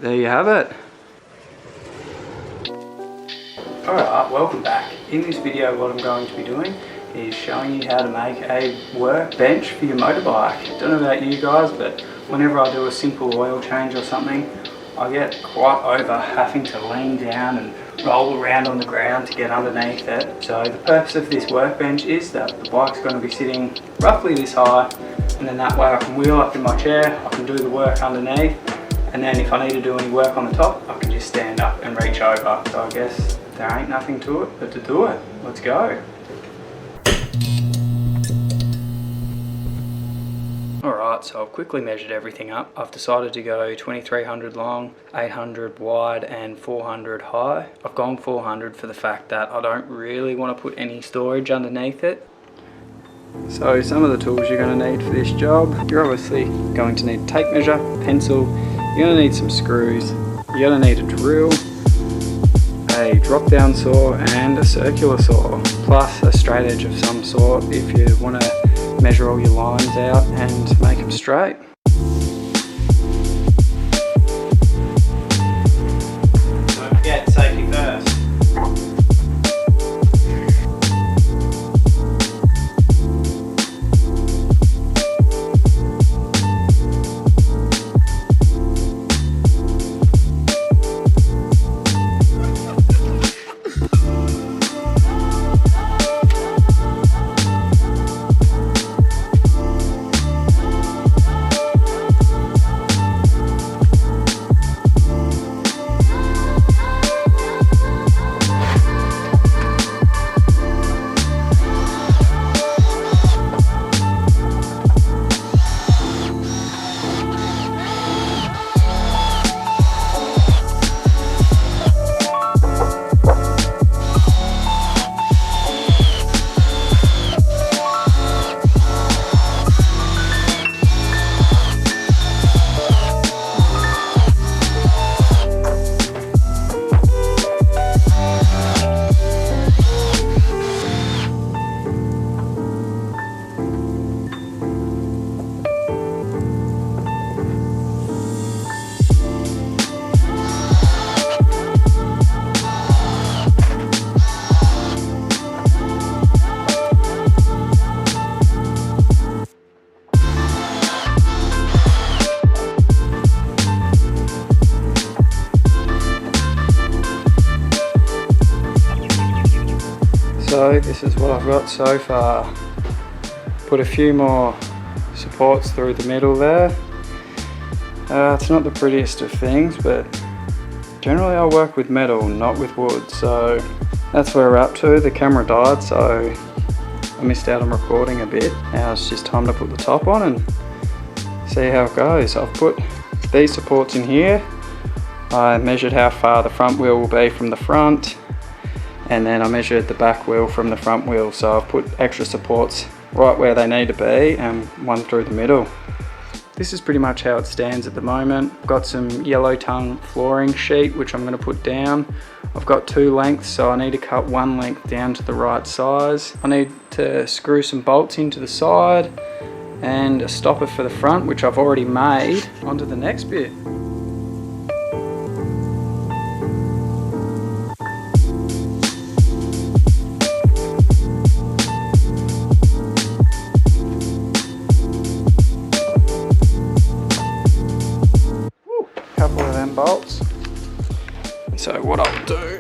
there you have it. Alright, welcome back. In this video what I'm going to be doing is showing you how to make a workbench for your motorbike. Don't know about you guys, but whenever I do a simple oil change or something, I get quite over having to lean down and roll around on the ground to get underneath it. So the purpose of this workbench is that the bike's going to be sitting roughly this high, and then that way I can wheel up in my chair, I can do the work underneath, and then if I need to do any work on the top, I can just stand up and reach over. So I guess there ain't nothing to it but to do it. Let's go. Alright, so I've quickly measured everything up. I've decided to go 2300 long, 800 wide and 400 high. I've gone 400 for the fact that I don't really want to put any storage underneath it. So some of the tools you're going to need for this job, you're obviously going to need a tape measure, pencil, you're going to need some screws, you're going to need a drill, a drop down saw and a circular saw, plus a straight edge of some sort if you want to measure all your lines out and make them straight. Don't forget safety first. So this is what I've got so far. Put a few more supports through the middle there. It's not the prettiest of things, but generally I work with metal, not with wood, so that's where we're up to. The camera died, so I missed out on recording a bit. Now it's just time to put the top on and see how it goes. I've put these supports in here. I measured how far the front wheel will be from the front, and then I measured the back wheel from the front wheel, so I've put extra supports right where they need to be and one through the middle. This is pretty much how it stands at the moment. I've got some yellow tongue flooring sheet which I'm going to put down. I've got 2 lengths, so I need to cut 1 length down to the right size. I need to screw some bolts into the side and a stopper for the front, which I've already made, onto the next bit. Bolts. So what I'll do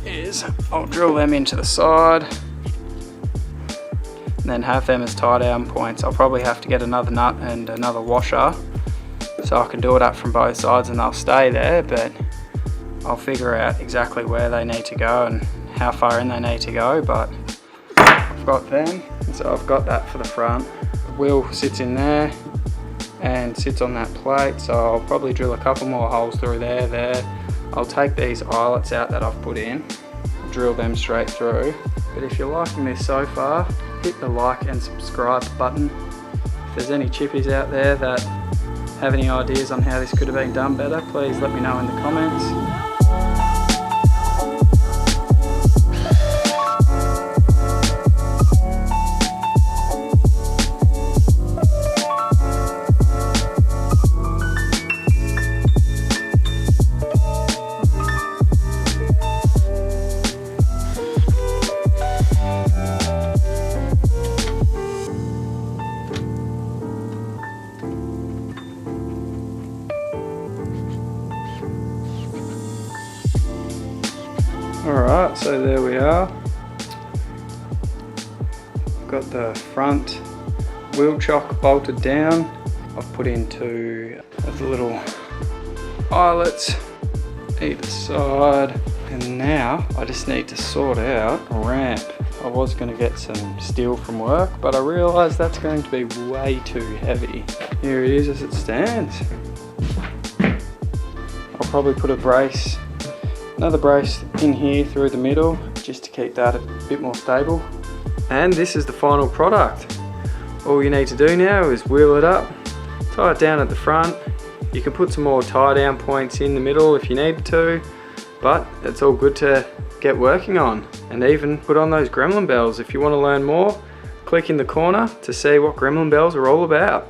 is I'll drill them into the side and then have them as tie down points. I'll probably have to get another nut and another washer so I can do it up from both sides and they'll stay there, but I'll figure out exactly where they need to go and how far in they need to go. But I've got them, so I've got that for the front. The wheel sits in there and sits on that plate, so I'll probably drill a couple more holes through there. I'll take these eyelets out that I've put in, drill them straight through. But if you're liking this so far, hit the like and subscribe button. If there's any chippies out there that have any ideas on how this could have been done better, please let me know in the comments. Alright, so there we are. Got the front wheel chock bolted down. I've put in two of the little eyelets either side, and now I just need to sort out a ramp. I was going to get some steel from work, but I realised that's going to be way too heavy. Here it is as it stands. I'll probably put another brace in here through the middle, just to keep that a bit more stable. And this is the final product. All you need to do now is wheel it up, tie it down at the front. You can put some more tie down points in the middle if you need to, but it's all good to get working on. And even put on those gremlin bells. If you want to learn more, click in the corner to see what gremlin bells are all about.